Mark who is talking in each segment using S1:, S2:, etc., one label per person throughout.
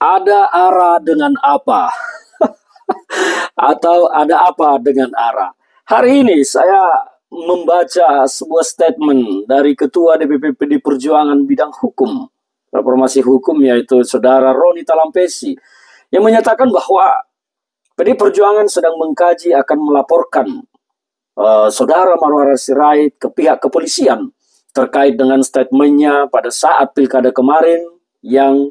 S1: Ada arah dengan apa? Atau ada apa dengan arah? Hari ini saya membaca sebuah statement dari Ketua DPP PD Perjuangan bidang hukum, reformasi hukum, yaitu Saudara Roni Talampesi, yang menyatakan bahwa PD Perjuangan sedang mengkaji akan melaporkan Saudara Marwara Sirait ke pihak kepolisian terkait dengan statementnya pada saat pilkada kemarin yang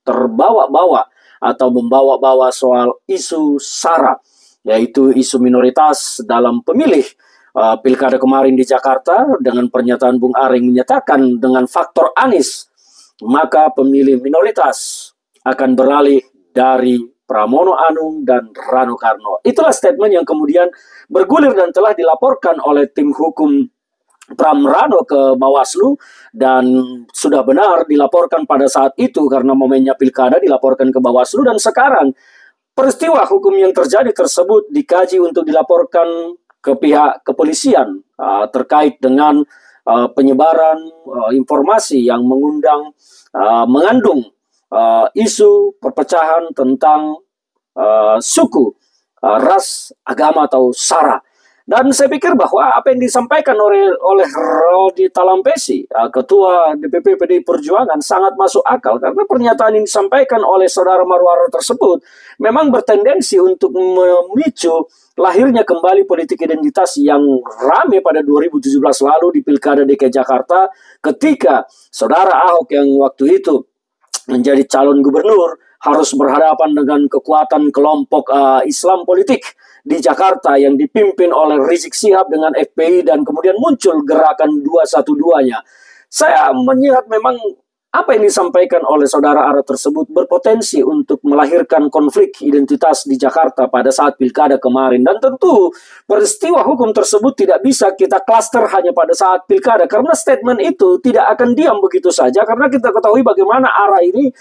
S1: terbawa-bawa atau membawa-bawa soal isu SARA, yaitu isu minoritas dalam pemilih pilkada kemarin di Jakarta. Dengan pernyataan Bung Aring menyatakan dengan faktor Anies, maka pemilih minoritas akan beralih dari Pramono Anung dan Rano Karno. Itulah statement yang kemudian bergulir dan telah dilaporkan oleh tim hukum Pram Rano ke Bawaslu, dan sudah benar dilaporkan pada saat itu karena momennya pilkada dilaporkan ke Bawaslu, dan sekarang peristiwa hukum yang terjadi tersebut dikaji untuk dilaporkan ke pihak kepolisian terkait dengan penyebaran informasi yang mengandung isu perpecahan tentang suku, ras, agama atau SARA. Dan saya pikir bahwa apa yang disampaikan oleh Roni Talampesi, Ketua DPP PDI Perjuangan, sangat masuk akal, karena pernyataan yang disampaikan oleh Saudara Marwara tersebut memang bertendensi untuk memicu lahirnya kembali politik identitas yang rame pada 2017 lalu di Pilkada DKI Jakarta, ketika Saudara Ahok yang waktu itu menjadi calon gubernur harus berhadapan dengan kekuatan kelompok Islam politik di Jakarta yang dipimpin oleh Rizik Syihab dengan FPI, dan kemudian muncul gerakan 212-nya. Saya melihat memang apa yang disampaikan oleh Saudara Ara tersebut berpotensi untuk melahirkan konflik identitas di Jakarta pada saat pilkada kemarin. Dan tentu peristiwa hukum tersebut tidak bisa kita klaster hanya pada saat pilkada, karena statement itu tidak akan diam begitu saja, karena kita ketahui bagaimana Ara ini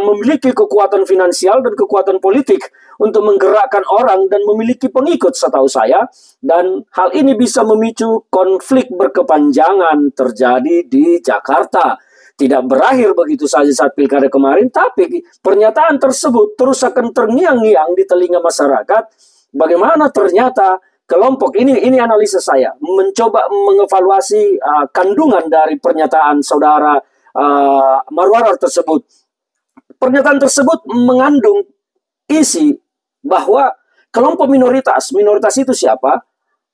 S1: memiliki kekuatan finansial dan kekuatan politik untuk menggerakkan orang dan memiliki pengikut setahu saya, dan hal ini bisa memicu konflik berkepanjangan terjadi di Jakarta. Tidak berakhir begitu saja saat pilkada kemarin, tapi pernyataan tersebut terus akan terngiang-ngiang di telinga masyarakat. Bagaimana ternyata kelompok ini analisa saya, mencoba mengevaluasi kandungan dari pernyataan Saudara Marwara tersebut. Pernyataan tersebut mengandung isi bahwa kelompok minoritas itu siapa?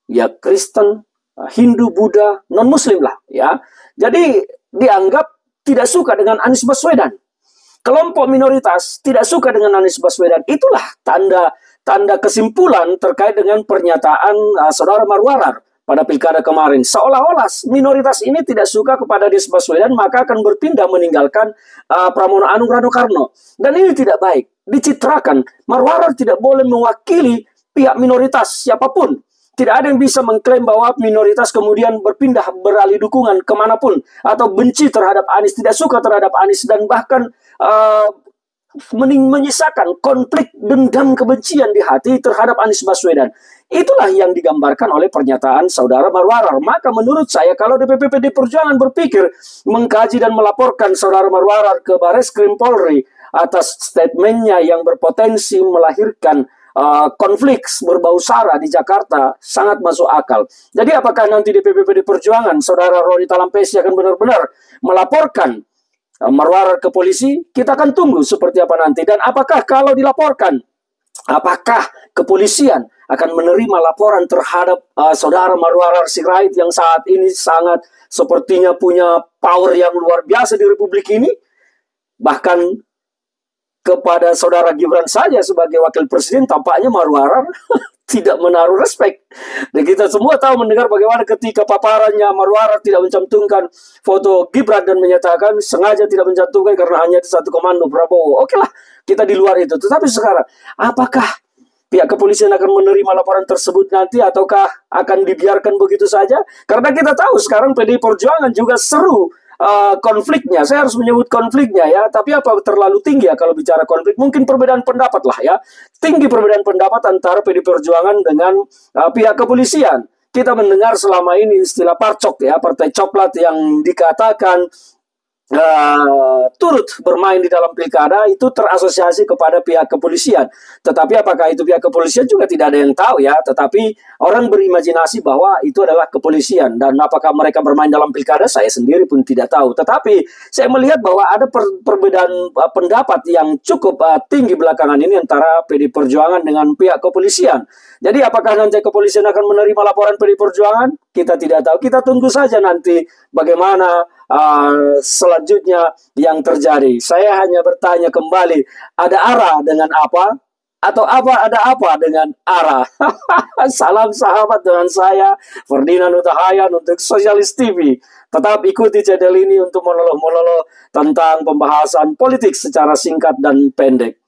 S1: Ya Kristen, Hindu, Buddha, non-Muslim lah ya. Jadi dianggap tidak suka dengan Anies Baswedan. Kelompok minoritas tidak suka dengan Anies Baswedan. Itulah tanda kesimpulan terkait dengan pernyataan Saudara Marwara pada pilkada kemarin. Seolah-olah minoritas ini tidak suka kepada Anies Baswedan, maka akan berpindah meninggalkan Pramono Anung, Rano Karno. Dan ini tidak baik. Dicitrakan, Marwara tidak boleh mewakili pihak minoritas siapapun. Tidak ada yang bisa mengklaim bahwa minoritas kemudian berpindah beralih dukungan kemanapun, atau benci terhadap Anies, tidak suka terhadap Anies, dan bahkan menyisakan konflik dendam kebencian di hati terhadap Anies Baswedan. Itulah yang digambarkan oleh pernyataan Saudara Marwara. Maka menurut saya, kalau DPP PD Perjuangan berpikir mengkaji dan melaporkan Saudara Marwara ke Bareskrim Polri atas statementnya yang berpotensi melahirkan konflik berbau SARA di Jakarta, sangat masuk akal. Jadi apakah nanti DPP PD Perjuangan, Saudara Roni Talampesi, akan benar-benar melaporkan Marwara ke polisi? Kita akan tunggu seperti apa nanti. Dan apakah kalau dilaporkan, apakah kepolisian akan menerima laporan terhadap Saudara Marwara Sirait yang saat ini sangat sepertinya punya power yang luar biasa di Republik ini? Bahkan kepada Saudara Gibran saja sebagai wakil presiden, tampaknya Marwara tidak menaruh respek. Dan kita semua tahu mendengar bagaimana ketika paparannya Marwara tidak mencantumkan foto Gibran dan menyatakan sengaja tidak mencantumkan karena hanya satu komando Prabowo. Oke lah, kita di luar itu. Tetapi sekarang, apakah pihak kepolisian akan menerima laporan tersebut nanti, ataukah akan dibiarkan begitu saja? Karena kita tahu sekarang PDI Perjuangan juga seru konfliknya. Saya harus menyebut konfliknya ya, tapi apa terlalu tinggi ya kalau bicara konflik? Mungkin perbedaan pendapat lah ya. Tinggi perbedaan pendapat antara PDI Perjuangan dengan pihak kepolisian. Kita mendengar selama ini istilah parcok ya, partai coklat, yang dikatakan turut bermain di dalam pilkada itu terasosiasi kepada pihak kepolisian. Tetapi apakah itu pihak kepolisian juga tidak ada yang tahu ya. Tetapi orang berimajinasi bahwa itu adalah kepolisian, dan apakah mereka bermain dalam pilkada saya sendiri pun tidak tahu. Tetapi saya melihat bahwa ada perbedaan pendapat yang cukup tinggi belakangan ini antara PD Perjuangan dengan pihak kepolisian. Jadi apakah nanti kepolisian akan menerima laporan PD Perjuangan? Kita tidak tahu. Kita tunggu saja nanti bagaimana selanjutnya yang terjadi. Saya hanya bertanya kembali, ada arah dengan apa? Atau apa ada apa dengan arah? Salam sahabat dengan saya, Ferdinand Utahayan untuk Sosialis TV. Tetap ikuti channel ini untuk monolog-monolog tentang pembahasan politik secara singkat dan pendek.